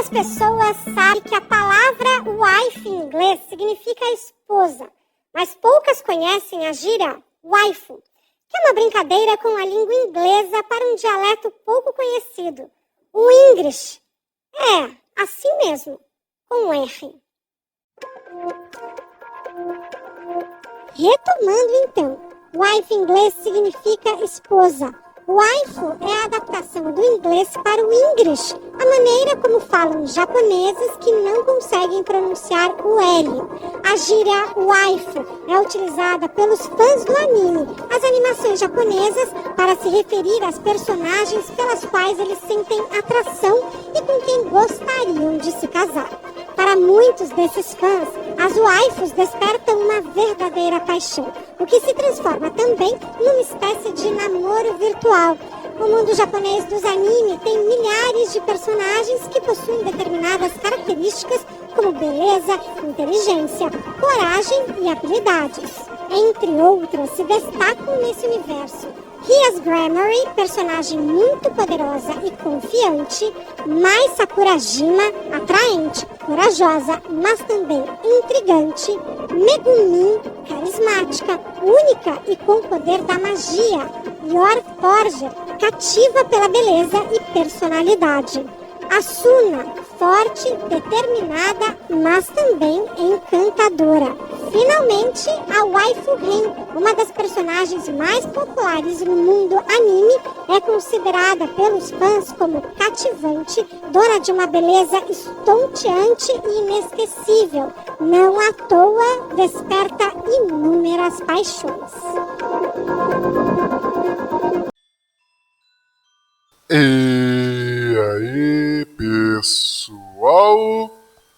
pessoas sabem que a palavra wife em inglês significa esposa, mas poucas conhecem a gíria waifu, que é uma brincadeira com a língua inglesa para um dialeto pouco conhecido, o English. É, assim mesmo, com R. Retomando então, wife em inglês significa esposa. Waifu é a adaptação do inglês para o English, a maneira como falam japoneses que não conseguem pronunciar o L. A gíria waifu é utilizada pelos fãs do anime, as animações japonesas, para se referir às personagens pelas quais eles sentem atração e com quem gostariam de se casar. Para muitos desses fãs, as waifus despertam uma verdadeira paixão, o que se transforma também numa espécie de namoro virtual. O mundo japonês dos anime tem milhares de personagens que possuem determinadas características como beleza, inteligência, coragem e habilidades. Entre outras, se destacam nesse universo Hias Grammary, personagem muito poderosa e confiante, Mai Sakurajima, atraente, corajosa, mas também intrigante, Megumin, carismática, única e com poder da magia, Yor Forger, cativa pela beleza e personalidade, Asuna, forte, determinada, mas também encantadora. Finalmente, a Waifu Ren, uma das personagens mais populares no mundo anime, é considerada pelos fãs como cativante, dona de uma beleza estonteante e inesquecível. Não à toa, desperta inúmeras paixões. E aí, pessoal?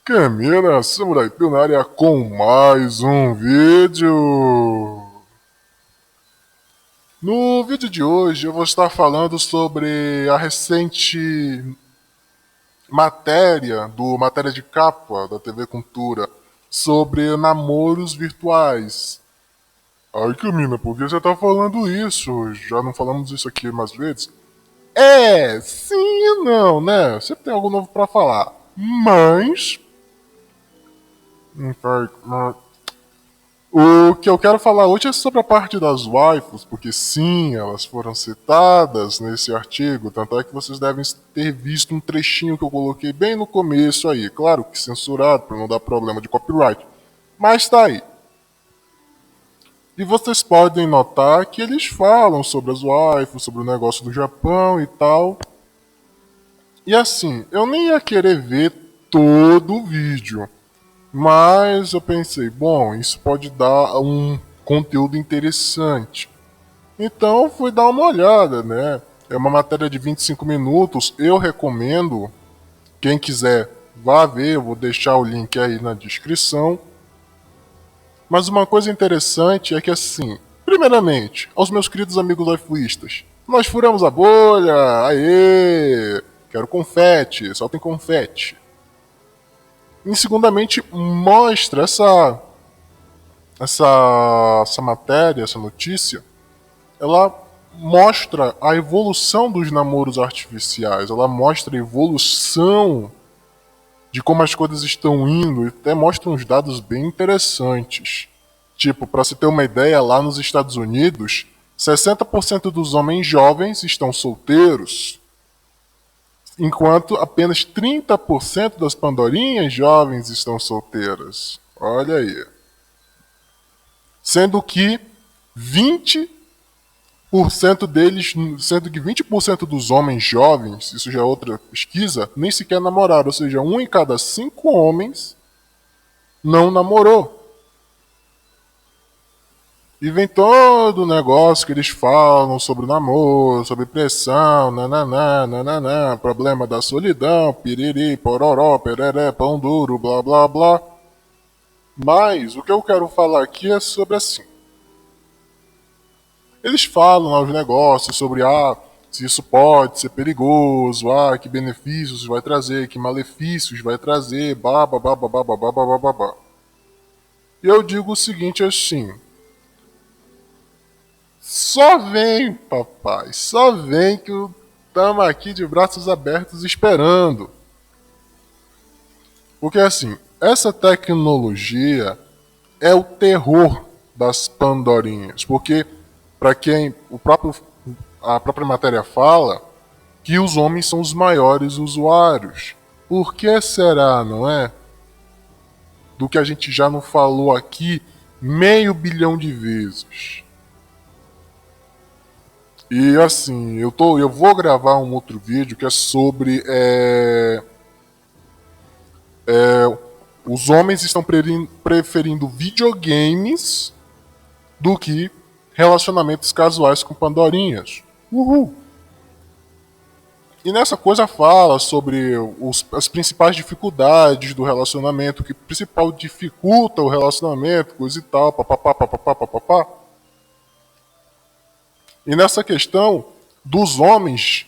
Camila Samurai Pio na área com mais um vídeo. No vídeo de hoje eu vou estar falando sobre a recente matéria de capa da TV Cultura sobre namoros virtuais. Ai, Camila, por que você tá falando isso? Já não falamos isso aqui mais vezes? Sim e não, né? Sempre tem algo novo pra falar. Mas o que eu quero falar hoje é sobre a parte das waifus, porque sim, elas foram citadas nesse artigo, tanto é que vocês devem ter visto um trechinho que eu coloquei bem no começo aí, claro que censurado para não dar problema de copyright, mas tá aí. E vocês podem notar que eles falam sobre as waifus, sobre o negócio do Japão e tal. E assim, eu nem ia querer ver todo o vídeo, mas eu pensei, bom, isso pode dar um conteúdo interessante. Então fui dar uma olhada, né? É uma matéria de 25 minutos, eu recomendo. Quem quiser, vá ver, eu vou deixar o link aí na descrição. Mas uma coisa interessante é que assim, primeiramente, aos meus queridos amigos waifuistas, nós furamos a bolha, aê! Quero confete, soltem confete. E segundamente, mostra essa matéria, essa notícia, ela mostra a evolução dos namoros artificiais, ela mostra a evolução de como as coisas estão indo e até mostra uns dados bem interessantes. Tipo, para se ter uma ideia, lá nos Estados Unidos, 60% dos homens jovens estão solteiros, enquanto apenas 30% das pandorinhas jovens estão solteiras. Olha aí. Sendo que 20% deles, sendo que 20% dos homens jovens, isso já é outra pesquisa, nem sequer namoraram, ou seja, 1 em cada 5 homens não namorou. E vem todo o negócio que eles falam sobre namoro, sobre pressão, nananã, problema da solidão, piriri, pororó, pereré, pão duro, blá blá blá. Mas o que eu quero falar aqui é sobre assim. Eles falam lá os negócios sobre se isso pode ser perigoso, que benefícios vai trazer, que malefícios vai trazer, babá. E eu digo o seguinte assim. Só vem, papai, só vem que estamos aqui de braços abertos esperando. Porque assim, essa tecnologia é o terror das Pandorinhas. Porque, para quem a própria matéria fala, que os homens são os maiores usuários. Por que será, não é? Do que a gente já não falou aqui 500 milhões de vezes. E assim, eu vou gravar um outro vídeo que é sobre os homens estão preferindo videogames do que relacionamentos casuais com Pandorinhas. Uhul! E nessa coisa fala sobre as principais dificuldades do relacionamento, o que principal dificulta o relacionamento, coisa e tal, papapá, papapá, papapá. E nessa questão dos homens,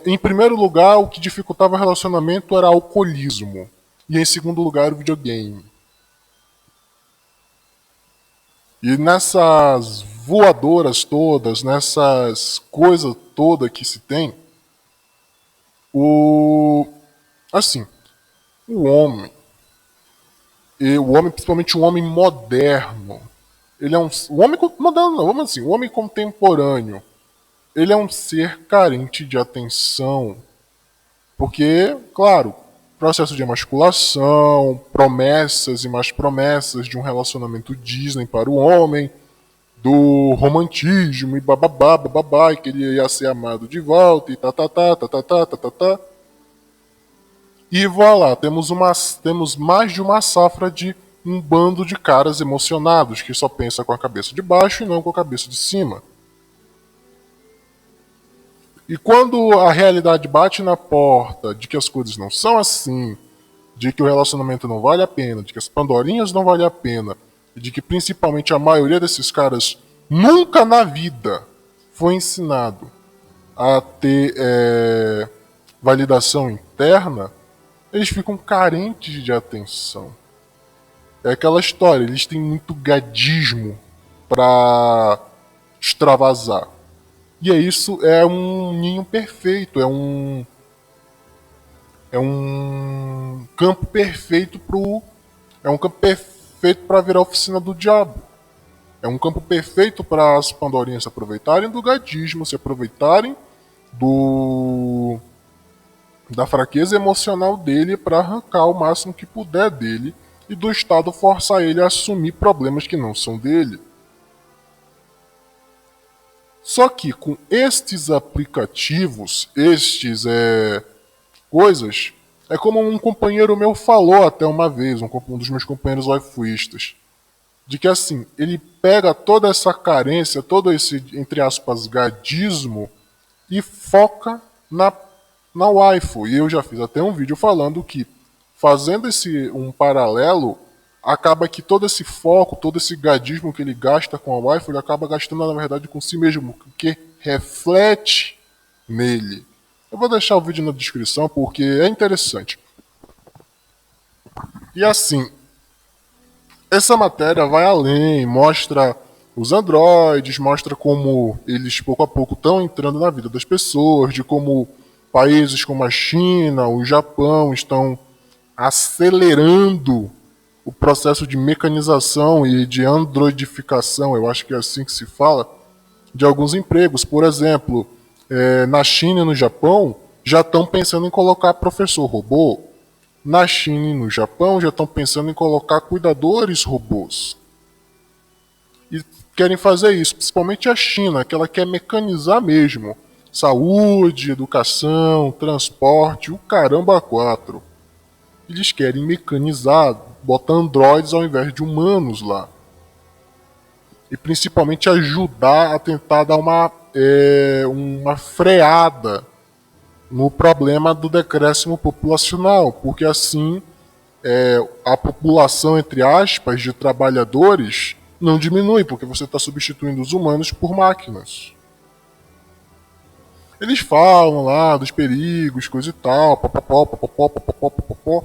em primeiro lugar, o que dificultava o relacionamento era o alcoolismo. E em segundo lugar, o videogame. E nessas voadoras todas, nessas coisas todas que se tem, assim, o homem, e o homem, principalmente o homem moderno, ele é o homem moderno não, vamos assim, o homem contemporâneo, ele é um ser carente de atenção, porque, claro, processo de emasculação, promessas e mais promessas de um relacionamento Disney para o homem, do romantismo e bababá, bababá, e que ele ia ser amado de volta e tá, tá, tá, tá, tá, tá, tá, tá, tá. E voilà, temos mais de uma safra de um bando de caras emocionados que só pensa com a cabeça de baixo e não com a cabeça de cima. E quando a realidade bate na porta de que as coisas não são assim, de que o relacionamento não vale a pena, de que as Pandorinhas não valem a pena, e de que principalmente a maioria desses caras nunca na vida foi ensinado a ter validação interna, eles ficam carentes de atenção. É aquela história, eles têm muito gadismo para extravasar. E é isso, é um ninho perfeito, é um campo perfeito para virar a oficina do diabo. É um campo perfeito para as Pandorinhas se aproveitarem do gadismo, se aproveitarem da fraqueza emocional dele para arrancar o máximo que puder dele e do Estado forçar ele a assumir problemas que não são dele. Só que com estes aplicativos, coisas, é como um companheiro meu falou até uma vez, um dos meus companheiros waifuistas, de que assim, ele pega toda essa carência, todo esse, entre aspas, gadismo e foca na waifu. E eu já fiz até um vídeo falando que, fazendo um paralelo, acaba que todo esse foco, todo esse gadismo que ele gasta com a waifu, ele acaba gastando na verdade com si mesmo, que reflete nele. Eu vou deixar o vídeo na descrição porque é interessante. E assim, essa matéria vai além, mostra os androides, mostra como eles pouco a pouco estão entrando na vida das pessoas, de como países como a China, o Japão estão acelerando o processo de mecanização e de androidificação, eu acho que é assim que se fala, de alguns empregos. Por exemplo, na China e no Japão já estão pensando em colocar professor robô. Na China e no Japão já estão pensando em colocar cuidadores robôs. E querem fazer isso, principalmente a China, que ela quer mecanizar mesmo. Saúde, educação, transporte, o caramba a quatro. Eles querem mecanizar, botar androides ao invés de humanos lá. E principalmente ajudar a tentar dar uma freada no problema do decréscimo populacional, porque assim a população, entre aspas, de trabalhadores não diminui, porque você está substituindo os humanos por máquinas. Eles falam lá dos perigos, coisa e tal, papapó, papapó, papapó, papapó.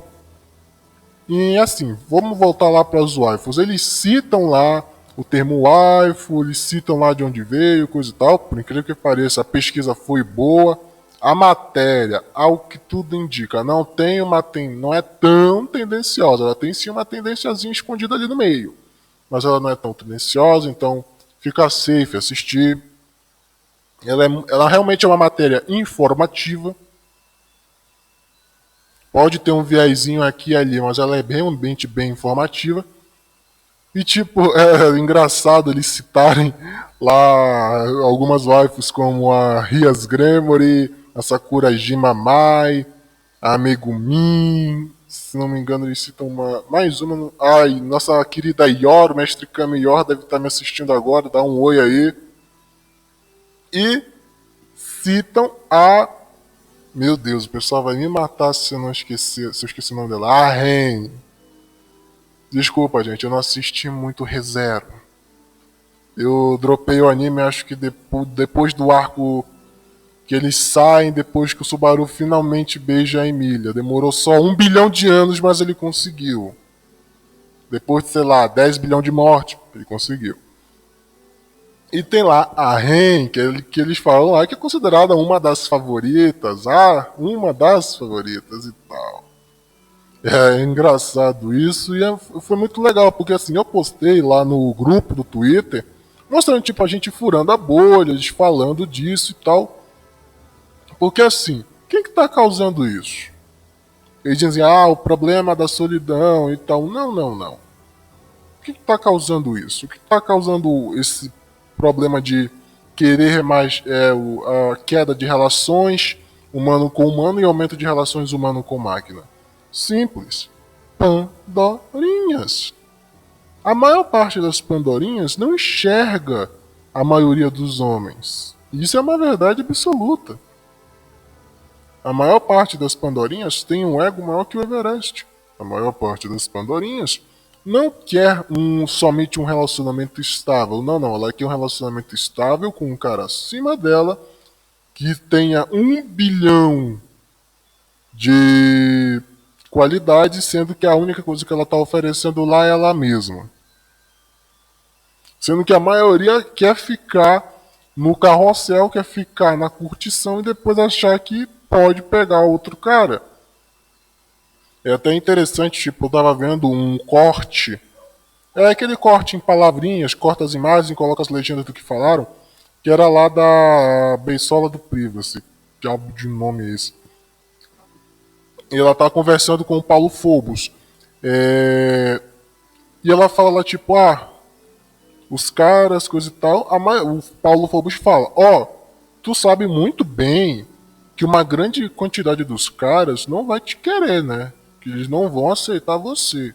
E assim, vamos voltar lá para os waifus. Eles citam lá o termo waifu, eles citam lá de onde veio, coisa e tal. Por incrível que pareça, a pesquisa foi boa. A matéria, ao que tudo indica, não é tão tendenciosa. Ela tem sim uma tendênciazinha escondida ali no meio. Mas ela não é tão tendenciosa, então fica safe assistir. Ela realmente é uma matéria informativa. Pode ter um viezinho aqui e ali, mas ela é realmente bem informativa. E tipo, é engraçado eles citarem lá algumas waifus como a Rias Gremory, a Sakurajima Mai, a Megumin, se não me engano eles citam mais uma. Ai, nossa querida Yor, mestre Kami Yor deve estar me assistindo agora, dá um oi aí. E citam a... Meu Deus, o pessoal vai me matar se eu não esquecer, se eu esquecer o nome dela. A Ren. Desculpa, gente, eu não assisti muito ReZero. Eu dropei o anime, acho que depois do arco que eles saem, depois que o Subaru finalmente beija a Emília. Demorou só 1 bilhão de anos, mas ele conseguiu. Depois de, sei lá, 10 bilhão de morte, ele conseguiu. E tem lá a Ren, que eles falam lá, que é considerada uma das favoritas. Ah, uma das favoritas e tal. É engraçado isso e foi muito legal, porque assim, eu postei lá no grupo do Twitter, mostrando tipo a gente furando a bolha, eles falando disso e tal. Porque assim, quem que tá causando isso? Eles dizem, o problema da solidão e tal. Não, não, não. O que tá causando isso? O que tá causando esse problema de querer mais a queda de relações humano com humano e aumento de relações humano com máquina? Simples. Pandorinhas. A maior parte das Pandorinhas não enxerga a maioria dos homens. Isso é uma verdade absoluta. A maior parte das Pandorinhas tem um ego maior que o Everest. A maior parte das Pandorinhas não quer somente um relacionamento estável. Não, não. Ela quer um relacionamento estável com um cara acima dela que tenha 1 bilhão de qualidade, sendo que a única coisa que ela está oferecendo lá é ela mesma. Sendo que a maioria quer ficar no carrossel, quer ficar na curtição e depois achar que pode pegar outro cara. É até interessante, tipo, eu tava vendo um corte. É aquele corte em palavrinhas, corta as imagens e coloca as legendas do que falaram, que era lá da Beisola do Privacy. Que diabo de nome é esse? E ela tá conversando com o Paulo Phobos. E ela fala lá, tipo, os caras, coisa e tal. O Paulo Phobos fala, tu sabe muito bem que uma grande quantidade dos caras não vai te querer, né? Que eles não vão aceitar você.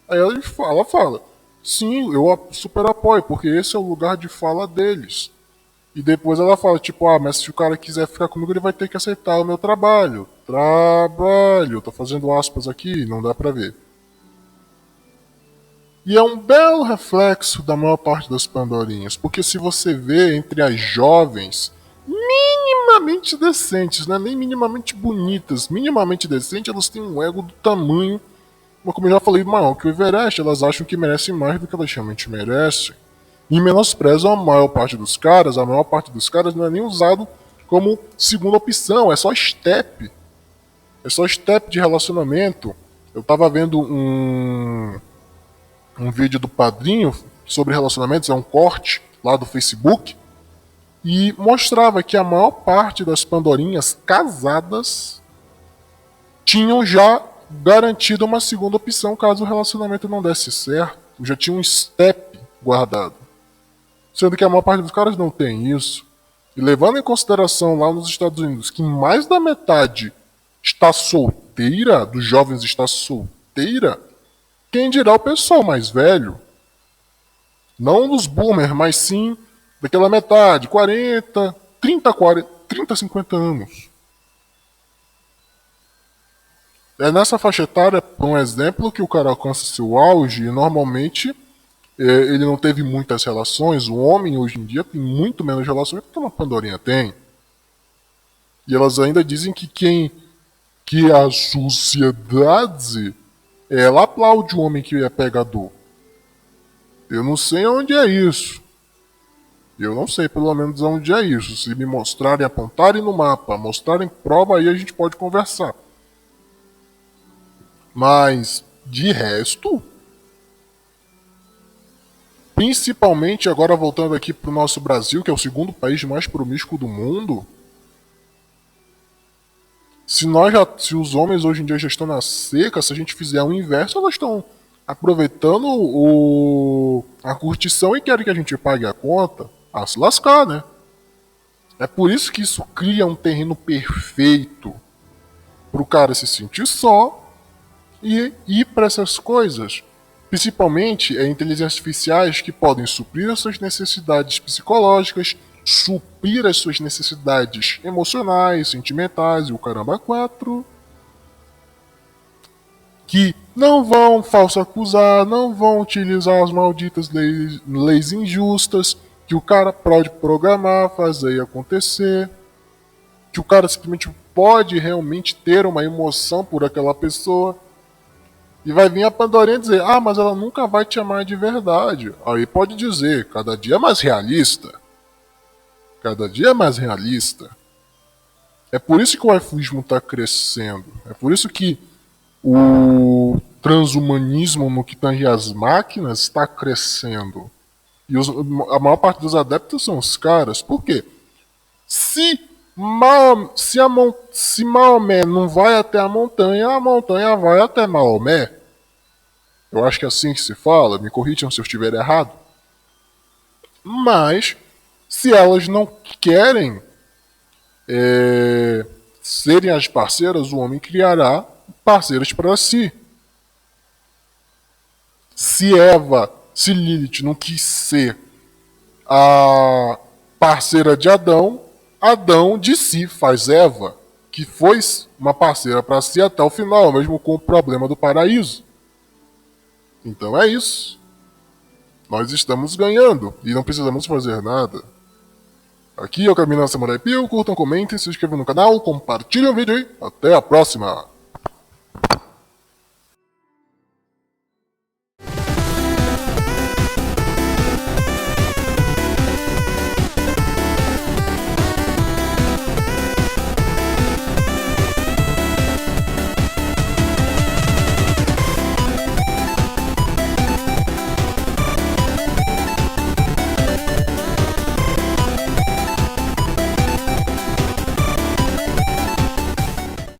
Aí ela fala, sim, eu super apoio, porque esse é o lugar de fala deles. E depois ela fala, tipo, mas se o cara quiser ficar comigo, ele vai ter que aceitar o meu trabalho. Trabalho, tô fazendo aspas aqui, não dá pra ver. E é um belo reflexo da maior parte das Pandorinhas, porque se você vê entre as jovens, minimamente decentes, né? Nem minimamente bonitas, minimamente decentes, elas têm um ego do tamanho, mas como eu já falei, maior que o Everest, elas acham que merecem mais do que elas realmente merecem. E menosprezam a maior parte dos caras, a maior parte dos caras não é nem usado como segunda opção, é só step. É só step de relacionamento. Eu tava vendo um vídeo do Padrinho sobre relacionamentos, é um corte lá do Facebook, e mostrava que a maior parte das Pandorinhas casadas tinham já garantido uma segunda opção caso o relacionamento não desse certo. Já tinha um step guardado. Sendo que a maior parte dos caras não tem isso. E levando em consideração lá nos Estados Unidos que mais da metade está solteira, dos jovens está solteira, quem dirá o pessoal mais velho? Não dos boomers, mas sim daquela metade, 40, 30, 50 anos. É nessa faixa etária, por um exemplo, que o cara alcança seu auge e normalmente ele não teve muitas relações. O homem hoje em dia tem muito menos relações do que uma Pandorinha tem. E elas ainda dizem que a sociedade ela aplaude o homem que é pegador. Eu não sei onde é isso. Eu não sei pelo menos onde é isso. Se me mostrarem, apontarem no mapa, mostrarem prova, aí a gente pode conversar. Mas, de resto, principalmente agora voltando aqui pro nosso Brasil, que é o segundo país mais promíscuo do mundo, se os homens hoje em dia já estão na seca, se a gente fizer o inverso, elas estão aproveitando a curtição e querem que a gente pague a conta, a se lascar, né? É por isso que isso cria um terreno perfeito pro cara se sentir só e ir para essas coisas. Principalmente inteligências artificiais que podem suprir as suas necessidades psicológicas, suprir as suas necessidades emocionais, sentimentais e o caramba 4, que não vão falso acusar, não vão utilizar as malditas leis injustas, que o cara pode programar, fazer acontecer, que o cara simplesmente pode realmente ter uma emoção por aquela pessoa. E vai vir a Pandorinha dizer, ah, mas ela nunca vai te amar de verdade. Aí pode dizer, cada dia é mais realista. Cada dia é mais realista. É por isso que o iFuismo está crescendo. É por isso que o transhumanismo no que tange as máquinas está crescendo. E a maior parte dos adeptos são os caras. Por quê? Se Maomé não vai até a montanha vai até Maomé. Eu acho que é assim que se fala, me corrijam se eu estiver errado. Mas, se elas não querem serem as parceiras, o homem criará parceiras para si. Se Lilith não quis ser a parceira de Adão, Adão de si faz Eva, que foi uma parceira para si até o final, mesmo com o problema do paraíso. Então é isso. Nós estamos ganhando e não precisamos fazer nada. Aqui é o Caminho da Samurai Pio, curtam, comentem, se inscrevam no canal, compartilhem o vídeo e até a próxima!